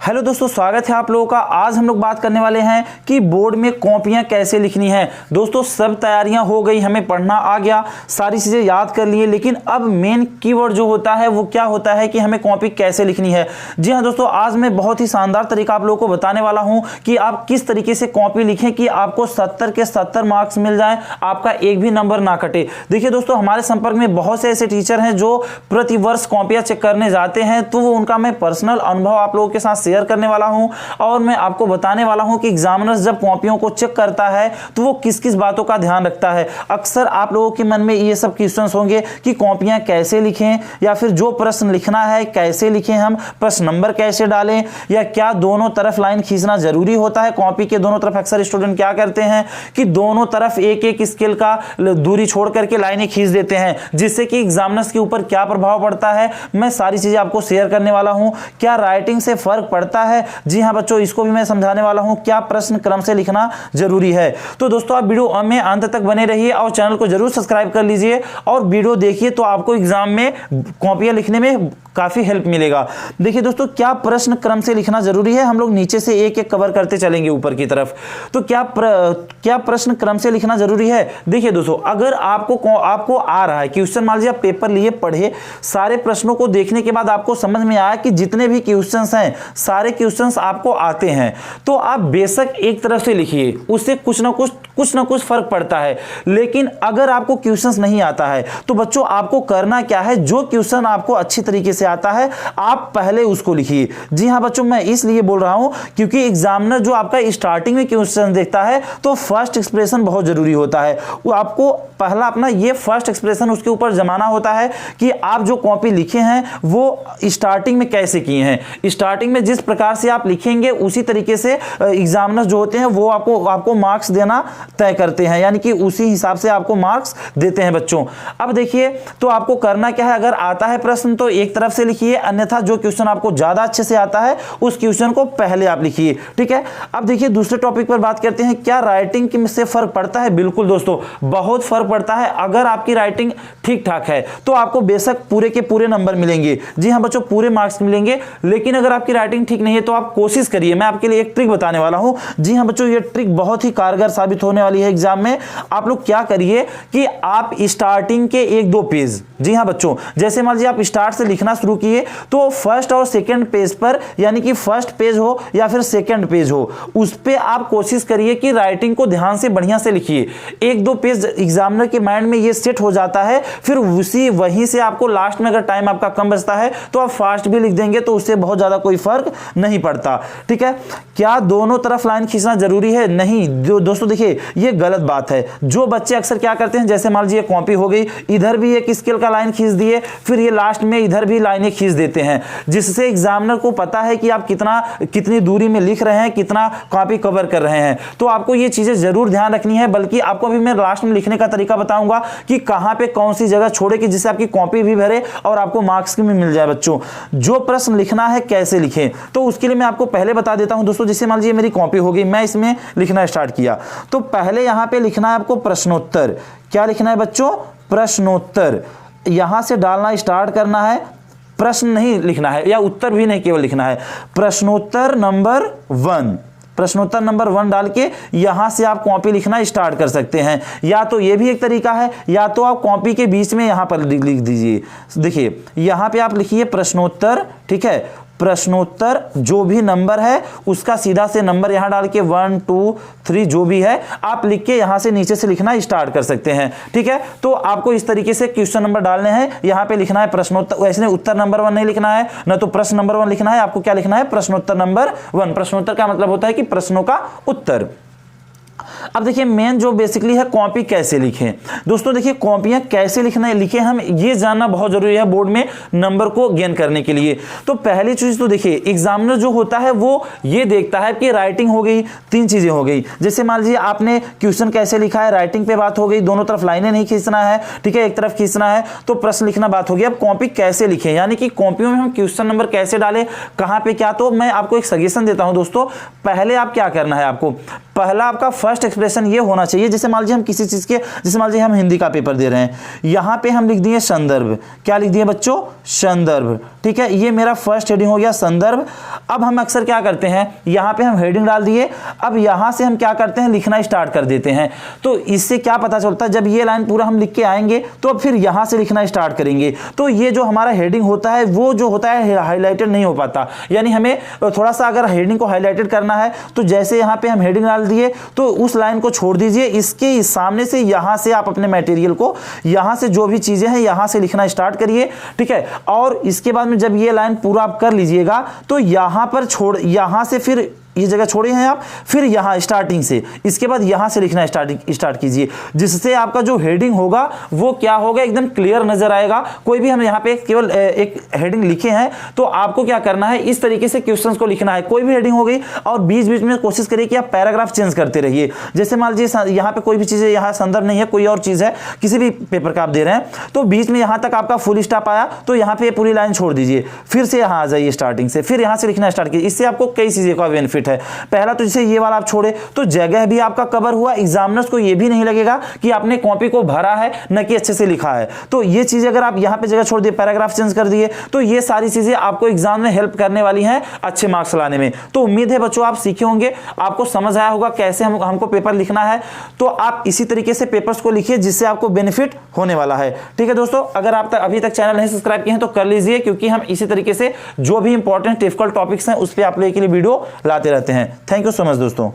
Hello दोस्तों, स्वागत है आप लोगों का। आज हम लोग बात करने वाले हैं कि बोर्ड में कॉपियां कैसे लिखनी है। दोस्तों सब तैयारियां हो गई, हमें पढ़ना आ गया, सारी चीजें याद कर लिए, लेकिन अब मेन कीवर्ड जो होता है वो क्या होता है कि हमें कॉपी कैसे लिखनी है। जी हाँ दोस्तों, आज मैं बहुत ही शानदार तरीका आप लोगों को बताने वाला हूं कि आप किस तरीके से कॉपी लिखें कि आपको 70 के 70 मार्क्स मिल जाए, आपका एक भी नंबर ना कटे। देखिए दोस्तों, हमारे संपर्क में बहुत से ऐसे टीचर हैं जो प्रतिवर्ष कॉपियां चेक करने जाते हैं, तो उनका मैं पर्सनल अनुभव आप लोगों के साथ शेयर करने वाला हूं और मैं आपको बताने वाला हूं कि एग्जामिनर जब कॉपियों को चेक करता है तो वो किस किस बातों का ध्यान रखता है। अक्सर आप लोगों के मन में ये सब क्वेश्चंस होंगे कि कॉपियां कैसे लिखें, या फिर जो प्रश्न लिखना है कैसे लिखें, हम प्रश्न नंबर कैसे डालें, या क्या दोनों तरफ लाइन खींचना जरूरी होता है। कॉपी के दोनों तरफ अक्सर स्टूडेंट क्या करते हैं कि दोनों तरफ एक एक स्केल का दूरी छोड़ करके लाइनें खींच देते हैं, जिससे कि एग्जामिनर्स के ऊपर क्या प्रभाव पड़ता है मैं सारी चीजें आपको शेयर करने वाला हूं। क्या राइटिंग से फर्क पड़ता है? जी हां बच्चों, इसको भी मैं समझाने वाला हूं। क्या प्रश्न क्रम से लिखना जरूरी है? तो दोस्तों आप वीडियो में अंत तक बने रहिए और चैनल को जरूर सब्सक्राइब कर लीजिए और वीडियो देखिए, तो आपको एग्जाम में कॉपियां लिखने में काफी हेल्प मिलेगा। देखिए दोस्तों, क्या प्रश्न क्रम से लिखना जरूरी है, हम लोग नीचे से एक एक कवर करते चलेंगे ऊपर की तरफ। तो क्या प्रश्न क्रम से लिखना जरूरी है? देखिए दोस्तों, अगर आपको आ रहा है क्वेश्चन, मान लीजिए आप पेपर लिए पढ़े, सारे प्रश्नों को देखने के बाद आपको समझ में आया कि जितने भी क्वेश्चंस हैं सारे क्वेश्चंस आपको आते हैं, तो आप बेशक एक तरफ से लिखिए, उससे कुछ ना कुछ फर्क पड़ता है। लेकिन अगर आपको क्वेश्चंस नहीं आता है तो बच्चों आपको करना क्या है, जो क्वेश्चन आपको अच्छी तरीके से आता है आप पहले उसको लिखिए। जी हां बच्चों, मैं इसलिए बोल रहा हूं क्योंकि एग्जामिनर जो आपका स्टार्टिंग में क्वेश्चन देखता है तो फर्स्ट एक्सप्रेशन बहुत जरूरी होता है। वो आपको पहला अपना ये फर्स्ट एक्सप्रेशन उसके ऊपर जमाना होता है कि आप जो कॉपी लिखे हैं वो स्टार्टिंग में कैसे किए हैं। स्टार्टिंग में जिस प्रकार से आप लिखेंगे उसी तरीके से एग्जामिनर जो होते हैं वो आपको मार्क्स देना तय करते हैं, यानी कि उसी हिसाब से आपको मार्क्स देते हैं बच्चों। अब देखिए, तो आपको करना क्या है, अगर आता है प्रश्न तो एक तरफ से लिखिए, अन्यथा जो क्वेश्चन आपको ज्यादा अच्छे से आता है उस क्वेश्चन को पहले आप लिखिए। ठीक है, अब देखिए दूसरे टॉपिक पर बात करते हैं। क्या राइटिंग से फर्क पड़ता है? बिल्कुल दोस्तों, बहुत फर्क पड़ता है। अगर आपकी राइटिंग ठीक ठाक है तो आपको बेशक पूरे के पूरे नंबर मिलेंगे। जी हां बच्चों, पूरे मार्क्स मिलेंगे। लेकिन अगर आपकी राइटिंग ठीक नहीं है तो आप कोशिश करिए, मैं आपके लिए एक ट्रिक बताने वाला हूं। जी हां बच्चों, ये ट्रिक बहुत ही कारगर साबित होने वाली है एग्जाम में। आप लोग क्या करिए कि आप स्टार्टिंग के 1-2 पेज, जी हां बच्चों, जैसे मान लीजिए आप स्टार्ट से लिखना शुरू किए तो फर्स्ट और सेकंड पेज पर, यानी कि फर्स्ट पेज हो या फिर सेकंड पेज हो, उस पे आप कोशिश करिए कि राइटिंग को ध्यान से बढ़िया से लिखिए। 1-2 पेज एग्जामिनर के माइंड में ये सेट हो जाता है, फिर वहीं से आपको लास्ट में अगर टाइम आपका कम बचता है तो आप फास्ट भी लिख देंगे, तो उससे बहुत ज्यादा कोई फर्क नहीं पड़ता। ठीक है, क्या दोनों तरफ लाइन खींचना जरूरी है? नहीं दोस्तों, देखिए ये गलत बात है। जो बच्चे अक्सर क्या करते हैं, जैसे मान लीजिए कॉपी हो गई, इधर भी एक स्केल का लाइन खींच दिए, फिर ये लास्ट में इधर भी लाइनें खींच देते हैं, जिससे एग्जामिनर को पता है कि आप कितनी दूरी में लिख रहे हैं, कितना कॉपी कवर कर रहे हैं। तो आपको ये चीजें जरूर ध्यान रखनी है। बल्कि आपको अभी मैं लास्ट में लिखने का तरीका बताऊंगा कि कहां पे कौन सी जगह छोड़े कि जिससे आपकी कॉपी भी भरे और आपको मार्क्स भी मिल जाए। बच्चों जो प्रश्न लिखना है कैसे लिखें, तो उसके लिए मैं आपको पहले बता देता हूं दोस्तों। जैसे मान लीजिए मेरी कॉपी हो गई, मैं इसमें लिखना स्टार्ट किया, तो पहले यहां पे लिखना है आपको प्रश्नोत्तर। क्या लिखना है बच्चों? प्रश्नोत्तर। यहां से डालना स्टार्ट करना है, प्रश्न नहीं लिखना है या उत्तर भी नहीं केवल लिखना है। प्रश्नोत्तर नंबर 1, प्रश्नोत्तर नंबर 1 डाल के यहां से आप कॉपी लिखना स्टार्ट कर सकते हैं। या तो ये भी एक तरीका है, या तो आप कॉपी के बीच में यहां पर लिख दीजिए। देखिए यहां पे आप लिखिए प्रश्नोत्तर। ठीक है, प्रश्नोत्तर जो भी नंबर है उसका सीधा से नंबर यहां डाल के 1, 2, 3 जो भी है आप लिख के यहां से नीचे से लिखना स्टार्ट कर सकते हैं। ठीक है, तो आपको इस तरीके से क्वेश्चन नंबर डालने हैं, यहां पे लिखना है प्रश्नोत्तर, वैसे उत्तर नंबर 1 नहीं लिखना है, ना तो प्रश्न नंबर 1 लिखना है, आपको क्या लिखना है? प्रश्नोत्तर नंबर 1। प्रश्नोत्तर का मतलब होता है कि प्रश्नों का उत्तर। अब देखिए मेन जो बेसिकली है कॉपी कैसे लिखें। दोस्तों देखिए कॉपियां कैसे लिखे हम ये जानना बहुत जरूरी है बोर्ड में नंबर को गेन करने के लिए। तो पहली चीज तो देखिए एग्जामिनर जो होता है वो ये देखता है कि राइटिंग हो गई, 3 चीजें हो गई। जैसे मान लीजिए आपने क्वेश्चन कैसे लिखा है, राइटिंग पे बात हो गई, दोनों तरफ लाइनें नहीं खींचना है, ठीक है, एक तरफ खींचना है, तो प्रश्न लिखना बात होगी। अब कॉपी कैसे लिखें, यानी कि कॉपियों में हम क्वेश्चन नंबर कैसे डालें, कहां पे क्या, तो मैं आपको एक सजेशन देता हूं दोस्तों। पहले आप क्या करना है, आपको पहला आपका फर्स्ट एक्सप्रेशन ये होना चाहिए, जैसे मान लीजिए हम किसी चीज के, जैसे मान लीजिए हम हिंदी का पेपर दे रहे हैं, यहां पे हम लिख दिए संदर्भ। क्या लिख दिए बच्चों? संदर्भ। ठीक है, ये मेरा फर्स्ट हेडिंग हो गया संदर्भ। अब हम अक्सर क्या करते हैं, यहां पे हम हेडिंग डाल दिए, अब यहां से हम क्या करते हैं, लिखना स्टार्ट कर देते हैं। तो इससे क्या पता चलता है, जब ये लाइन पूरा हम लिख के आएंगे तो अब फिर यहां से लिखना स्टार्ट करेंगे, तो ये जो हमारा हेडिंग होता है वो जो होता है हाईलाइटेड नहीं हो पाता। यानी हमें थोड़ा सा अगर हेडिंग को हाईलाइटेड करना है तो जैसे यहां पे हम हेडिंग डाल दिए तो उस लाइन को छोड़ दीजिए, इसके सामने से यहां से आप अपने मटेरियल को, यहां से जो भी चीजें हैं यहां से लिखना स्टार्ट करिए। ठीक है, और इसके बाद में जब ये लाइन पूरा आप कर लीजिएगा तो यहां पर छोड़, यहां से फिर ये जगह छोड़े हैं आप, फिर यहां स्टार्टिंग से, इसके बाद यहां से लिखना स्टार्ट कीजिए, जिससे आपका जो हेडिंग होगा वो क्या होगा, एकदम क्लियर नजर आएगा। कोई भी हम यहां पे केवल एक हेडिंग लिखे हैं तो आपको क्या करना है, इस तरीके से क्वेश्चंस को लिखना है। कोई भी हेडिंग हो गई और बीच बीच में कोशिश करिए कि आप पैराग्राफ चेंज करते रहिए। जैसे मान लीजिए यहां पे कोई भी चीज है, यहां संदर्भ नहीं है, कोई और चीज है, किसी भी पेपर का आप दे रहे हैं, तो बीच में यहां तक आपका फुल स्टॉप आया तो यहां पे पूरी लाइन छोड़ दीजिए, फिर से यहां आ जाइए स्टार्टिंग से, फिर यहां से लिखना स्टार्ट कीजिए। इससे आपको कई चीजों का बेनिफिट है। पहला तो जैसे ये वाला आप छोड़े तो जगह भी आपका कवर हुआ, एग्जामिनर्स को ये भी नहीं लगेगा कि आपने कॉपी को भरा है न कि अच्छे से लिखा है। तो ये चीज अगर आप यहां पे जगह छोड़ दिए, पैराग्राफ चेंज कर दिए, तो ये सारी चीजें आपको एग्जाम में हेल्प करने वाली हैं अच्छे मार्क्स लाने में। तो उम्मीद है बच्चों आप सीखे होंगे, आपको समझ आया होगा कैसे हमको पेपर लिखना है। तो आप इसी तरीके से पेपर्स को लिखिए जिससे आपको बेनिफिट होने वाला है। ठीक है दोस्तों, अगर आप अभी तक चैनल नहीं सब्सक्राइब किए हैं तो कर लीजिए, क्योंकि हम इसी तरीके से जो भी इंपॉर्टेंट डिफिकल्ट टॉपिक्स हैं उस पर आप लोगों के लिए वीडियो लाते रहते हैं। थैंक यू सो मच दोस्तों।